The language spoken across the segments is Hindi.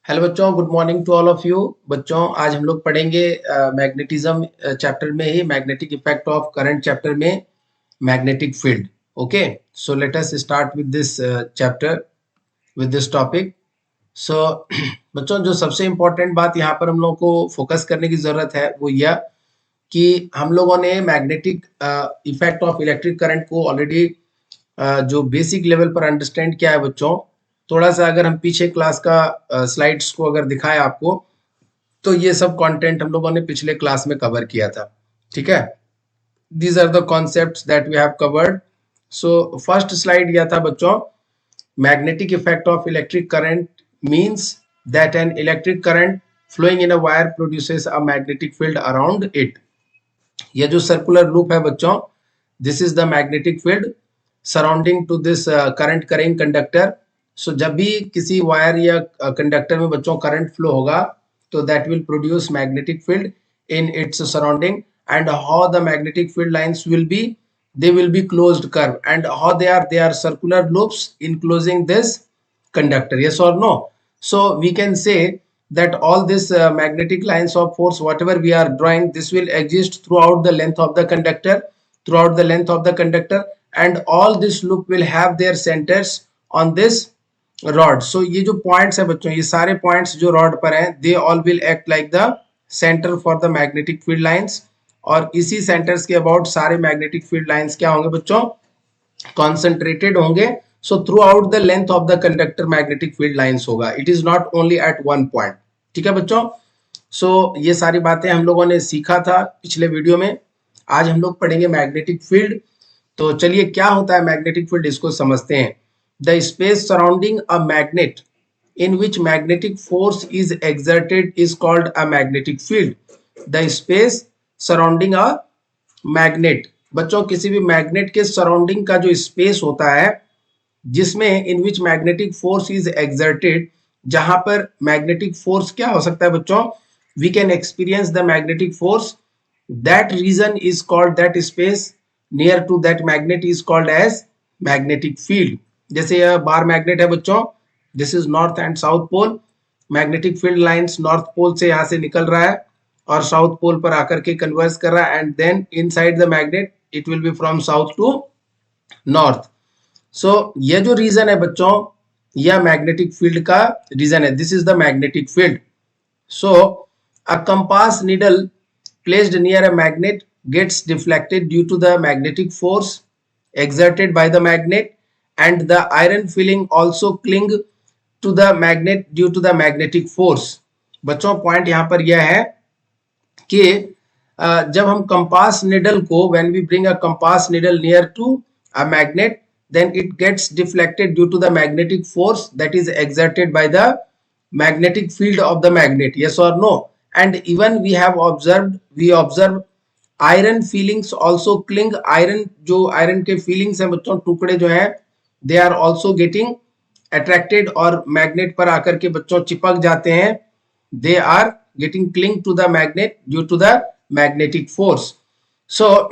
हेलो बच्चों, good morning to all of you. बच्चों, आज हम लोग पढ़ेंगे मैग्नेटिज्म चैप्टर में ही magnetic effect of current chapter में magnetic field. Okay, so let us start with this chapter with this topic. So बच्चों, जो सबसे इम्पोर्टेंट बात यहाँ पर हम लोगों को फोकस करने की जरूरत है वो यह कि हम लोगों ने magnetic effect of electric current को ऑलरेडी जो बेसिक लेवल पर अंडरस्टैंड किया है बच्चों। थोड़ा सा अगर हम पीछे क्लास का स्लाइड्स को अगर दिखाएं आपको, तो ये सब कंटेंट हम लोगों ने पिछले क्लास में कवर किया था। ठीक है, these are the concepts that we have covered. So first slide यह था बच्चों, magnetic effect of electric current means that an electric current flowing in a wire produces a magnetic field around it। यह जो सर्कुलर लूप है बच्चों, this is the magnetic field surrounding to this current carrying conductor. So जब भी किसी वायर या कंडक्टर में बच्चों करंट फ्लो होगा तो that will produce magnetic field in its surrounding. And how the magnetic field lines will B, they will be closed curve, and how they are circular loops enclosing this conductor, yes or no? So we can say that all this magnetic lines of force whatever we are drawing, this will exist throughout the length of the conductor, and all this loop will have their centers on this rod। So ये जो points है बच्चों, ये सारे points जो rod पर हैं, they all will act like the center for the magnetic field lines। और इसी सेंटर्स के अबाउट सारे मैग्नेटिक फील्ड लाइंस क्या होंगे बच्चों, कॉन्सेंट्रेटेड होंगे। So throughout the length of the conductor magnetic field lines होगा, it is not only at one point. ठीक है बच्चों, सो ये सारी बातें हम लोगों ने सीखा था पिछले वीडियो में। आज हम लोग पढ़ेंगे मैग्नेटिक फील्ड। तो चलिए, क्या होता है मैग्नेटिक फील्ड, इसको समझते हैं। The space surrounding a magnet in which magnetic force is exerted is called a magnetic field। the space surrounding a magnet, बच्चों किसी भी मैग्नेट के सराउंडिंग का जो स्पेस होता है जिसमें in which magnetic force is exerted, जहां पर मैग्नेटिक फोर्स क्या हो सकता है बच्चों, we can experience the magnetic force, that region is called, that space near to that magnet is called as magnetic field. जैसे यह बार मैग्नेट है बच्चों, this is north and south pole. Magnetic field lines north pole से यहां से निकल रहा है और साउथ पोल पर आकर के कन्वर्स कर रहा है, and then inside the magnet it will be from south to north. So ये जो रीजन है बच्चों, यह मैग्नेटिक फील्ड का रीजन है, this is the magnetic field. So a compass needle placed near a magnet gets deflected due to the magnetic force exerted by the magnet, and the iron filling also cling to the magnet due to the magnetic force। बच्चों पॉइंट यहां पर यह है कि जब हम कंपास निडल को, when we bring a compass needle near to a magnet, then it gets deflected due to the magnetic force that is exerted by the magnetic field of the magnet, yes or no? And even we observe iron filings also cling, iron जो आयरन के फीलिंग्स हैं बच्चों, टुकड़े जो हैं, they are also getting attracted और मैग्नेट पर आकर के बच्चों चिपक जाते हैं, they are getting cling to the magnet due to the magnetic force. So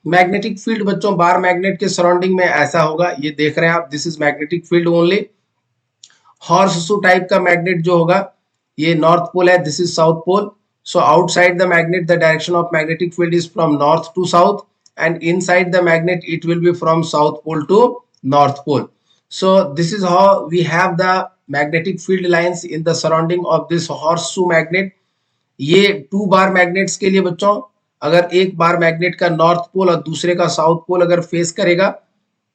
magnetic field बच्चों बार मैग्नेट के सराउंडिंग में ऐसा होगा, ये देख रहे हैं आप, this is magnetic field only. Horseshoe type का मैग्नेट जो होगा, ये नॉर्थ पोल है, this is south pole. So outside the magnet, the direction of magnetic field is from north to south, and inside the magnet, it will be from south pole to north pole. So this is how we have the magnetic field lines in the surrounding of this horseshoe magnet। ये 2 बार मैग्नेट्स के लिए बच्चों, अगर एक बार मैग्नेट का नॉर्थ पोल और दूसरे का साउथ पोल अगर फेस करेगा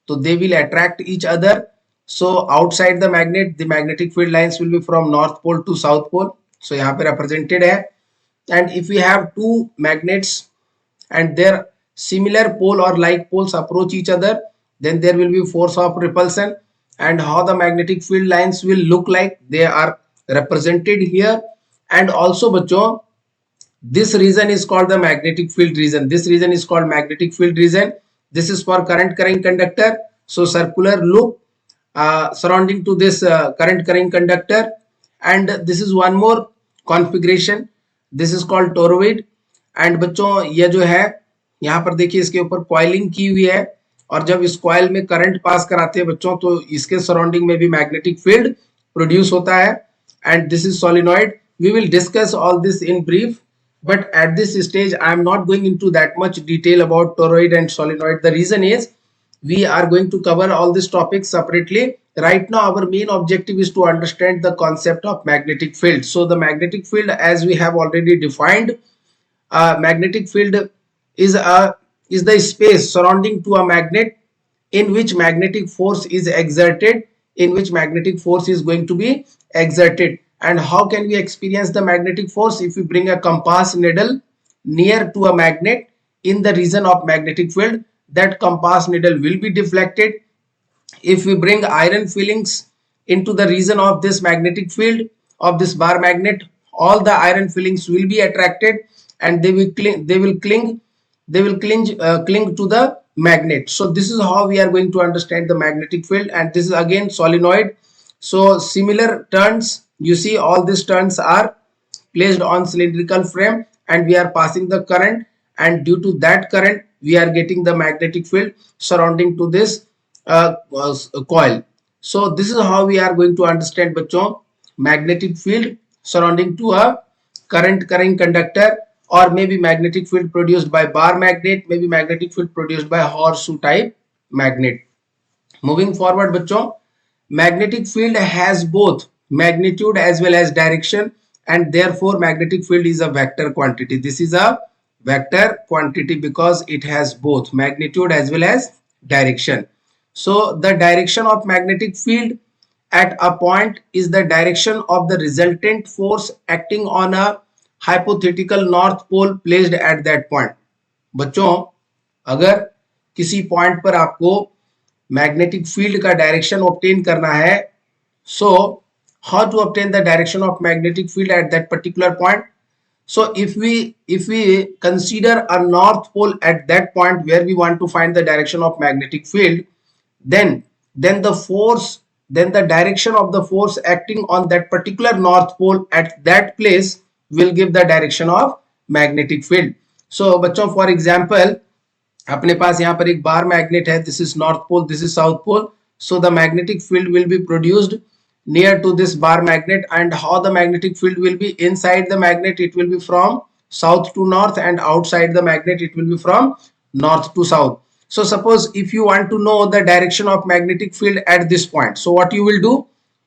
तो they will attract each other. So outside the magnet, the magnetic field lines will be from north pole to south pole. So यहाँ पे रिप्रेजेंटेड है। And if we have 2 magnets and their similar pole or like poles approach each other, then there will be force of repulsion, and how the magnetic field lines will look like, they are represented here। And also bachcho, this region is called the magnetic field region, this region is called magnetic field region, this is for current carrying conductor। So circular loop surrounding to this current carrying conductor, and this is one more configuration, this is called toroid. And बच्चों ये जो है यहाँ पर देखिए, इसके ऊपर कॉइलिंग की हुई है, और जब इस कॉइल में करंट पास कराते हैं बच्चों तो इसके सराउंडिंग में भी मैग्नेटिक फील्ड प्रोड्यूस होता है। and this is solenoid. We will discuss all this in brief, but at this stage I am not going into that much detail about toroid and solenoid. The reason is we are going to cover all these topics separately. Right now our main objective is to understand the concept of magnetic field. So the magnetic field, as we have already defined, magnetic field is the space surrounding to a magnet in which magnetic force is exerted, in which magnetic force is going to be exerted. And how can we experience the magnetic force? If we bring a compass needle near to a magnet in the region of magnetic field, that compass needle will be deflected. If we bring iron fillings into the region of this magnetic field of this bar magnet, all the iron fillings will be attracted and they will cling to the magnet. So this is how we are going to understand the magnetic field. And this is again solenoid. So similar turns, you see all these turns are placed on cylindrical frame and we are passing the current, and due to that current we are getting the magnetic field surrounding to this coil. So this is how we are going to understand bachcho magnetic field surrounding to a current carrying conductor, or maybe magnetic field produced by bar magnet, maybe magnetic field produced by horseshoe type magnet. Moving forward bachcho, magnetic field has both magnitude as well as direction, and therefore magnetic field is a vector quantity. This is a vector quantity because it has both magnitude as well as direction. So the direction of magnetic field at a point is the direction of the resultant force acting on a hypothetical north pole placed at that point. बच्चों, अगर किसी पॉइंट पर आपको मैग्नेटिक फील्ड का डायरेक्शन ऑब्टेन करना है, so how to obtain the direction of magnetic field at that particular point? So if we consider a north pole at that point where we want to find the direction of magnetic field, then the force, then the direction of the force acting on that particular north pole at that place will give the direction of magnetic field. So बच्चों, for example, अपने पास यहाँ पर एक बार मैग्नेट है, this is north pole, this is south pole. So the magnetic field will be produced near to this bar magnet, and how the magnetic field will be inside the magnet, it will be from south to north, and outside the magnet it will be from north to south. So suppose if you want to know the direction of magnetic field at this point, so what you will do,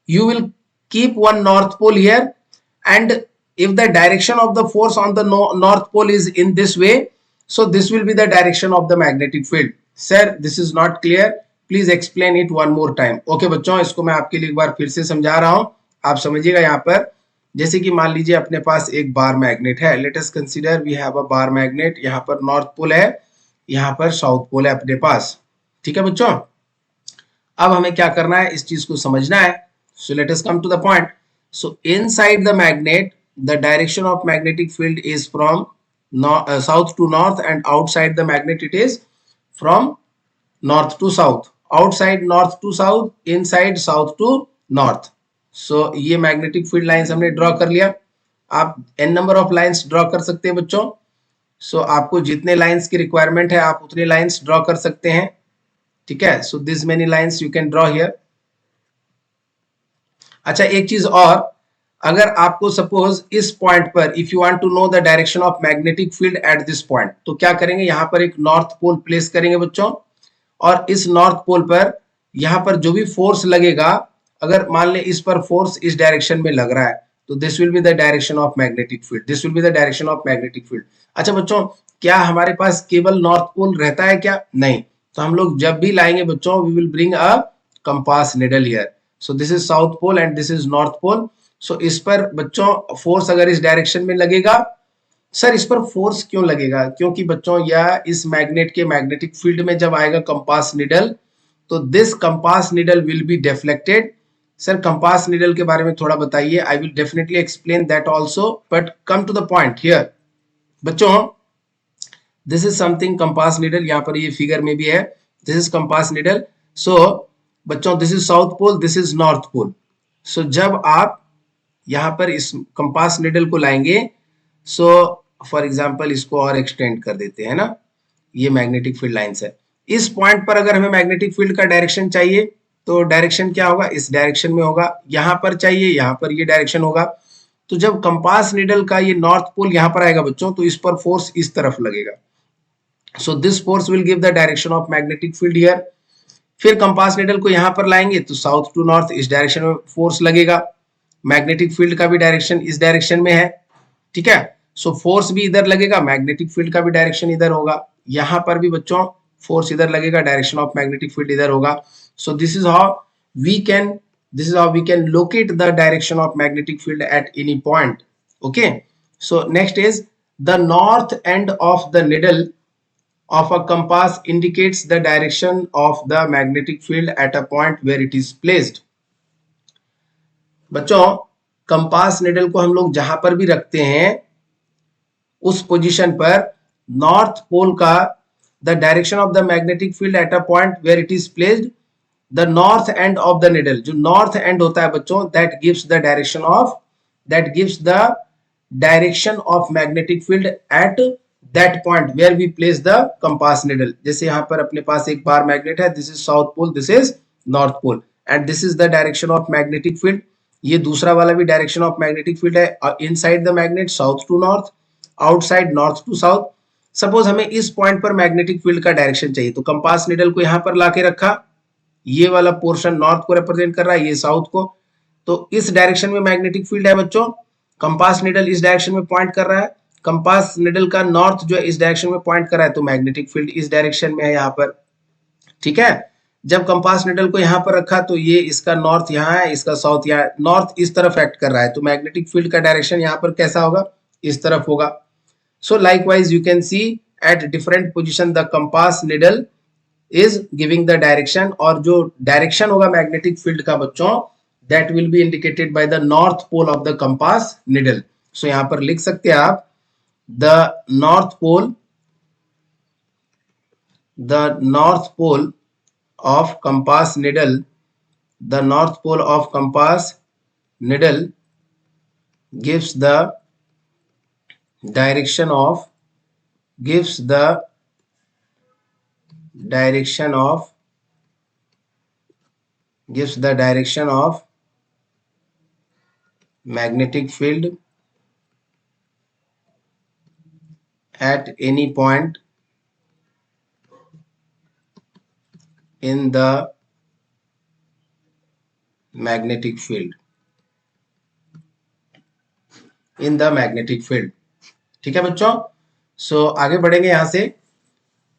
you will keep one north pole here, and if the direction of the force on the north pole is in this way, so this will be the direction of the magnetic field. Sir, this is not clear, please explain it one more time. Okay बच्चों, इसको मैं आपके लिए एक बार फिर से समझा रहा हूं, आप समझिएगा. यहाँ पर जैसे कि मान लीजिए अपने पास एक बार मैग्नेट है. Let us consider we have a bar magnet. यहाँ पर नॉर्थ पोल है, यहाँ पर साउथ पोल है अपने पास. ठीक है बच्चों, अब हमें क्या करना है, इस चीज को समझना है. So let us come to the point. So inside the magnet the direction of magnetic field is from south to north, and outside the magnet it is from north to south. Outside north to south, inside south to north. So ये मैग्नेटिक फील्ड लाइंस हमने ड्रॉ कर लिया. आप n number of lines draw कर सकते हैं बच्चों. सो आपको जितने लाइंस की रिक्वायरमेंट है आप उतने लाइंस ड्रॉ कर सकते हैं. ठीक है, so this many lines you can draw here. अच्छा, एक चीज और, अगर आपको सपोज इस पॉइंट पर if you want to know the direction of magnetic field at this point, तो क्या करेंगे, यहाँ पर एक नॉर्थ पोल प्लेस करेंगे बच्चों, और इस नॉर्थ पोल पर यहाँ पर जो भी फोर्स लगेगा, अगर मान ले इस पर फोर्स इस डायरेक्शन में लग रहा है, तो this will be the direction of magnetic field. This will be the direction of magnetic field. अच्छा बच्चों, क्या हमारे पास केवल नॉर्थ पोल रहता है क्या? नहीं. तो हम लोग जब भी लाएंगे बच्चों, we will bring a compass needle here. So this is south pole and this is north pole. So इस पर बच्चों फोर्स अगर इस डायरेक्शन में लगेगा, सर इस पर फोर्स क्यों लगेगा? क्योंकि बच्चों यह इस मैग्नेट के मैग्नेटिक फील्ड में जब आएगा कंपास निडल, तो this compass needle will be deflected. Sir compass needle के बारे में थोड़ा बताइए. I will definitely explain that also, but come to the point here. बच्चों, this is something compass needle, यहाँ पर ये फिगर में भी है. This is compass needle. So बच्चों, this is south pole, this is north pole. So जब आप यहाँ पर इस कंपास निडल को लाएंगे, सो फॉर एग्जाम्पल इसको और एक्सटेंड कर देते हैं ना, ये मैग्नेटिक फील्ड लाइंस है. इस पॉइंट पर अगर हमें मैग्नेटिक फील्ड का डायरेक्शन चाहिए, तो डायरेक्शन क्या होगा, इस डायरेक्शन में होगा। यहाँ पर चाहिए, यहाँ पर ये डायरेक्शन होगा। तो जब कंपास निडल का ये नॉर्थ पोल यहाँ पर आएगा बच्चों, तो इस पर फोर्स इस तरफ लगेगा। So this force will give the direction of magnetic field here. फिर कंपास निडल को यहाँ पर लाएंगे तो साउथ टू नॉर्थ इस डायरेक्शन में फोर्स लगेगा। मैग्नेटिक फील्ड का भी डायरेक्शन इस डायरेक्शन में है, ठीक है। सो फोर्स भी इधर लगेगा, मैग्नेटिक फील्ड का भी डायरेक्शन इधर होगा। यहाँ पर भी बच्चों फोर्स इधर लगेगा, डायरेक्शन ऑफ मैग्नेटिक फील्ड इधर होगा। So this is how we can locate the direction of magnetic field at any point. Okay, so next is the north end of the needle of a compass indicates the direction of the magnetic field at a point where it is placed. बच्चों कंपास निडल को हम लोग जहां पर भी रखते हैं उस पोजीशन पर नॉर्थ पोल का the direction of the magnetic field at a point where it is placed, the north end of the needle, जो नॉर्थ एंड होता है बच्चों, that gives the direction of magnetic field at that point where we place the compass needle. जैसे यहाँ पर अपने पास एक बार मैग्नेट है, this is south pole, this is north pole, and this is the direction of magnetic field. ये दूसरा वाला भी डायरेक्शन ऑफ मैग्नेटिक फील्ड है, inside the magnet south to north, outside north to south. Suppose हमें इस पॉइंट पर मैग्नेटिक फील्ड का डायरेक्शन चाहिए, तो कंपास निडल को यहाँ पर लाके रखा, ये वाला पोर्शन नॉर्थ को रिप्रेजेंट कर रहा है, ये साउथ को। तो इस डायरेक्शन में मैग्नेटिक फील्ड है बच्चों, कंपास निडल इस डायरेक्शन में पॉइंट कर रहा है, कंपास निडल का नॉर्थ जो है इस डायरेक्शन में पॉइंट कर रहा है, तो मैग्नेटिक फील्ड इस डायरेक्शन में है यहाँ पर, ठीक है। जब कंपास निडल को यहाँ पर रखा तो ये इसका नॉर्थ यहाँ है, इसका साउथ यहाँ, नॉर्थ इस तरफ एक्ट कर रहा है, तो मैग्नेटिक फील्ड का डायरेक्शन यहाँ पर कैसा होगा, इस तरफ होगा। सो likewise you can see at different position the compass needle is giving the direction, और जो डायरेक्शन होगा मैग्नेटिक फील्ड का बच्चों, that will be indicated by the north pole of the compass needle. So यहाँ पर लिख सकते हैं आप the north pole of compass needle, the north pole of compass needle gives the direction of magnetic field at any point in the magnetic field, ठीक है बच्चों। सो आगे बढ़ेंगे यहाँ से।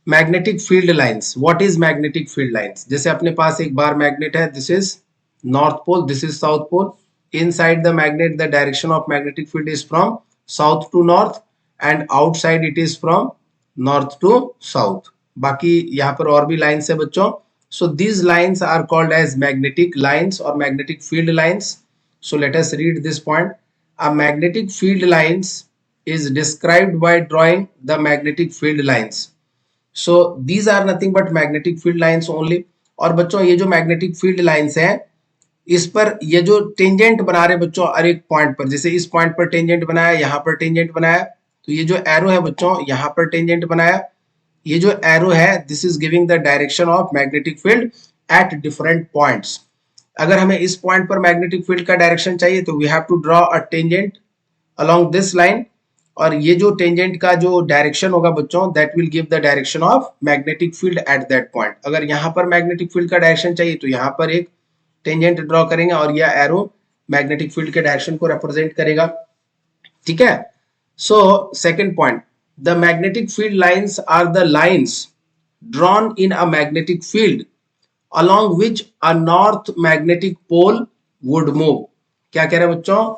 Magnetic field lines, what is magnetic field lines? जैसे अपने पास एक बार मैग्नेट है, this is north pole, this is south pole, inside the magnet the direction of magnetic field is from south to north and outside it is from north to south. बाकी यहाँ पर और भी लाइंस है बच्चों। So these lines are called as magnetic lines और magnetic field lines. So let us read this point. A magnetic field lines is described by drawing the magnetic field lines. So these are nothing but magnetic field lines only. और बच्चों ये जो मैग्नेटिक फील्ड लाइंस हैं, इस पर ये जो टेंजेंट बना रहे बच्चों हर एक पॉइंट पर, जैसे इस पॉइंट पर टेंजेंट बनाया, यहाँ पर टेंजेंट बनाया, तो ये जो एरो है बच्चों यहाँ पर टेंजेंट बनाया, ये जो एरो है this is giving the direction of magnetic field at different points. अगर हमें इस पॉइंट पर मैग्नेटिक फील्ड का डायरेक्शन चाहिए तो we have to draw a tangent along this line, और ये जो टेंजेंट का जो डायरेक्शन होगा बच्चों that will give the direction of magnetic field at that point. अगर यहाँ पर मैग्नेटिक फील्ड का डायरेक्शन चाहिए तो यहाँ पर एक टेंजेंट ड्रॉ करेंगे और यह एरो मैग्नेटिक फील्ड के डायरेक्शन को रिप्रेजेंट करेगा, ठीक है। So second point, the magnetic field lines are the lines drawn in a magnetic field along which a north magnetic pole would move। क्या कह रहे हैं बच्चों,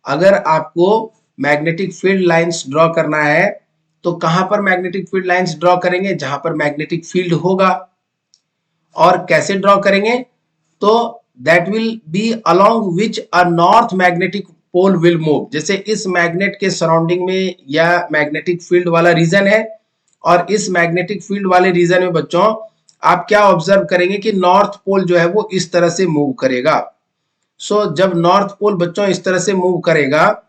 अगर आपको मैग्नेटिक फील्ड लाइंस ड्रॉ करना है तो कहां पर मैग्नेटिक फील्ड लाइंस ड्रॉ करेंगे, जहां पर मैग्नेटिक फील्ड होगा। और कैसे ड्रॉ करेंगे, तो that will be along which a north magnetic pole will move. जैसे इस मैग्नेट के सराउंडिंग में या मैग्नेटिक फील्ड वाला रीजन है, और इस मैग्नेटिक फील्ड वाले रीजन में बच्चों आप क्या ऑब्जर्व करेंगे कि नॉर्थ पोल जो है वो इस तरह से मूव करेगा। सो जब नॉर्थ पोल बच्चों इस तरह से मूव करेगा,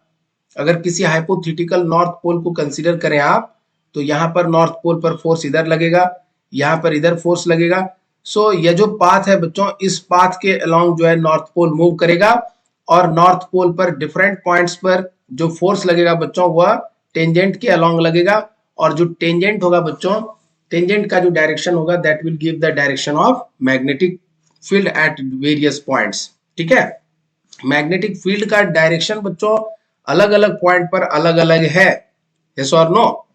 अगर किसी हाइपोथेटिकल नॉर्थ पोल को कंसीडर करें आप, तो यहाँ पर नॉर्थ पोल पर फोर्स इधर लगेगा, यहाँ पर इधर फोर्स लगेगा। सो ये जो पाथ है बच्चों, इस पाथ के अलोंग जो है नॉर्थ पोल मूव करेगा और नॉर्थ पोल पर डिफरेंट पॉइंट्स पर जो फोर्स लगेगा बच्चों वह टेंजेंट के अलोंग लगेगा, और जो टेंजेंट होगा बच्चों, टेंजेंट का जो डायरेक्शन होगा that will give the direction of magnetic field at various points. ठीक है, मैग्नेटिक फील्ड का डायरेक्शन बच्चों अलग अलग पॉइंट पर अलग अलग है, यस और no.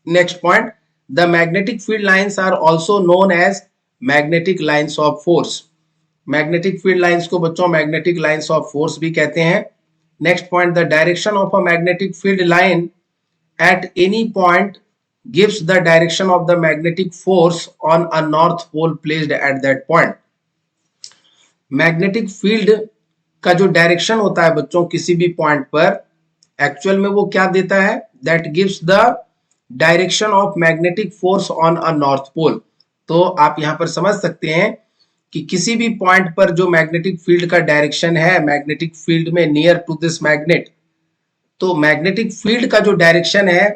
Next point, the magnetic field lines are also known as magnetic lines of force. Magnetic field lines को बच्चों मैग्नेटिक लाइंस ऑफ फोर्स भी कहते हैं। Next point, the direction of a magnetic field line at any point gives the direction of the magnetic force on a north pole placed at that point। Magnetic field का जो डायरेक्शन होता है बच्चों किसी भी पॉइंट पर, एक्चुअल में वो क्या देता है, that gives the direction of magnetic force on a north pole. तो आप यहां पर समझ सकते हैं कि किसी भी पॉइंट पर जो मैग्नेटिक फील्ड का डायरेक्शन है मैग्नेटिक फील्ड में नियर टू दिस मैग्नेट, तो मैग्नेटिक फील्ड का जो डायरेक्शन है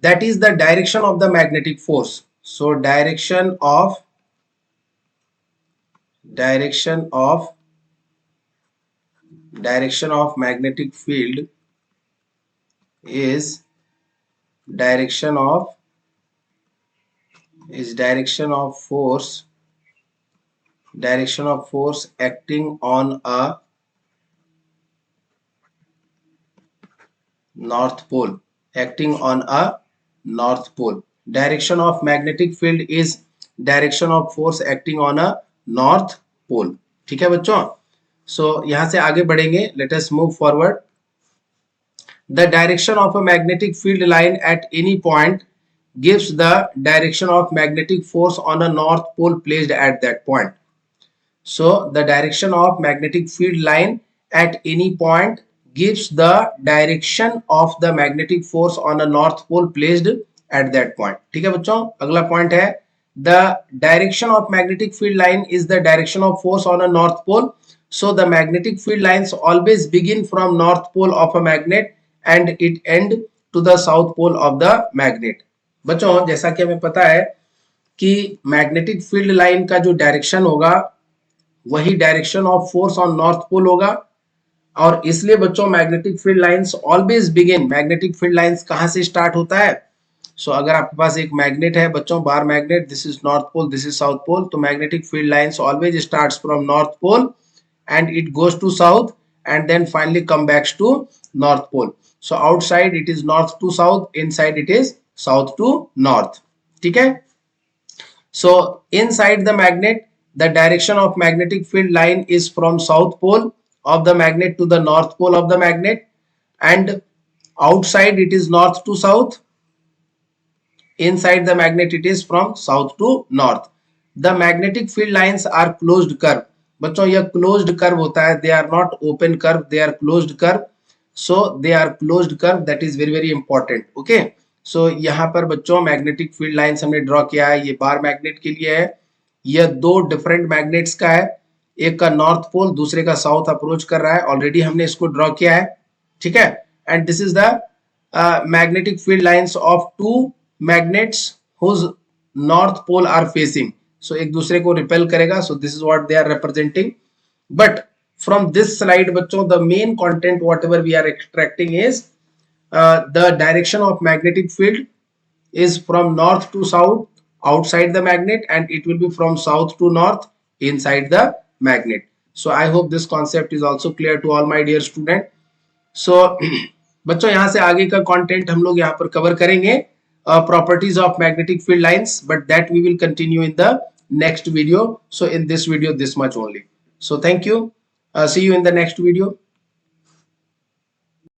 that is the direction of the magnetic force. So direction of magnetic field is direction of force acting on a north pole, direction of magnetic field is direction of force acting on a north pole। ठीक है बच्चों, सो यहां से आगे बढ़ेंगे, let us move forward. The direction of a magnetic field line at any point gives the direction of magnetic force on a north pole placed at that point। So the direction of magnetic field line at any point gives the direction of the magnetic force on a north pole placed at that point। ठीक है बच्चों, अगला पॉइंट है, the direction of magnetic field line is the direction of force on a north pole। So the magnetic field lines always begin from north pole of a magnet and it end to the south pole of the magnet। बच्चों जैसा कि हमें पता है कि मैग्नेटिक फील्ड लाइन का जो डायरेक्शन होगा वही direction of force on north pole होगा, और इसलिए बच्चों magnetic field lines always begin, magnetic field lines कहां से स्टार्ट होता है। सो अगर आपके पास एक मैग्नेट है बच्चों, bar magnet, this is north pole, this is south pole, तो magnetic field lines always starts from north pole and it goes to south and then finally come back to north pole। so outside it is north to south, inside it is south to north। ठीक है, so inside the magnet the direction of magnetic field line is from south pole of the magnet to the north pole of the magnet, and outside it is north to south, inside the magnet it is from south to north। the magnetic field lines are closed curve। बच्चों यह क्लोज्ड कर्व होता है, they are not open curve, they are closed curve. So they are closed curve, that is very very important. Okay, so यहाँ पर बच्चों मैग्नेटिक फील्ड लाइंस हमने ड्रॉ किया है, ये बार मैग्नेट के लिए है, यह दो डिफरेंट मैग्नेट्स का है, एक का नॉर्थ पोल दूसरे का साउथ अप्रोच कर रहा है, ऑलरेडी हमने इसको ड्रॉ किया है। ठीक है, and this is the magnetic field lines of two magnets whose north pole are facing. So एक दूसरे को रिपेल करेगा, so this is what they are representing. But from this slide बच्चों the main content whatever we are extracting is the direction of magnetic field is from north to south outside the magnet and it will be from south to north inside the magnet। so I hope this concept is also clear to all my dear student। so बच्चों यहाँ से आगे का कंटेंट हम लोग यहाँ पर कवर करेंगे, properties of magnetic field lines, but that we will continue in the next video। so in this video this much only। so thank you, see you in the next video।